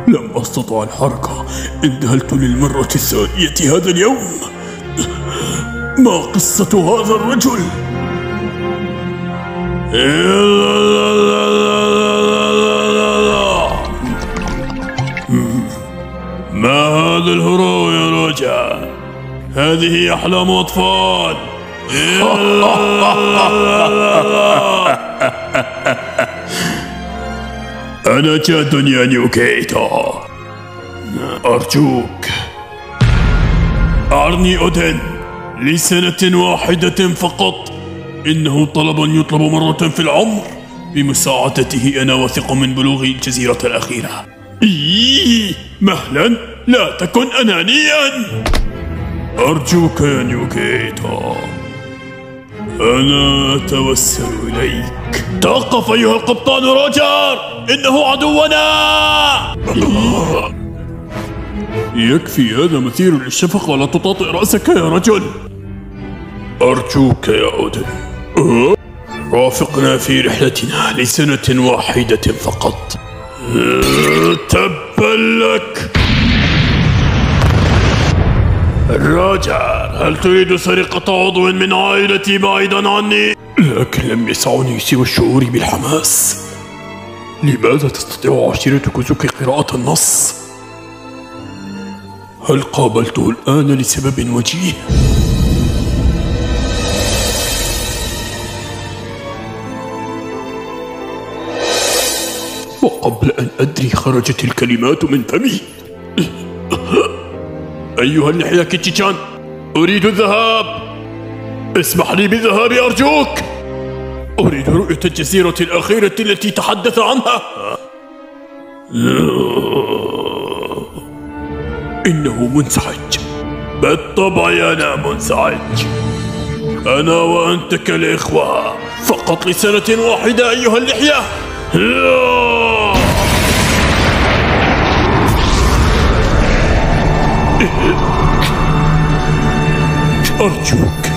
لم أستطع الحركة. انذهلت للمرة الثانية هذا اليوم. ما قصة هذا الرجل؟ ما هذا الهروب يا رجال؟ هذه أحلام أطفال. أنا جاد يا نيوكيتا. أرجوك أرني أودن لسنة واحدة فقط. إنه طلب يطلب مرة في العمر. بمساعدته أنا واثق من بلوغ الجزيرة الأخيرة. مهلا، لا تكن أنانيا. أرجوك يا نيوكيتا، أنا أتوسل إليك. توقف أيها القبطان روجر، إنه عدونا. يكفي، هذا مثير للشفقة، ولا تطاطئ رأسك يا رجل. أرجوك يا أودن، رافقنا في رحلتنا لسنة واحدة فقط. تبا لك. روجر، هل تريد سرقة عضو من عائلتي بعيدا عني؟ لكن لم يسعني سوى الشعور بالحماس. لماذا تستطيع عشيرة كوزوكي قراءة النص؟ هل قابلته الآن لسبب وجيه؟ وقبل أن أدري خرجت الكلمات من فمي. أيها اللحية كيتشي-تشان، أريد الذهاب. اسمح لي بالذهاب أرجوك. أريد رؤية الجزيرة الأخيرة التي تحدث عنها. إنه منزعج. بالطبع أنا منزعج. أنا وأنت كالإخوة، فقط لسنة واحدة أيها اللحية. أرجوك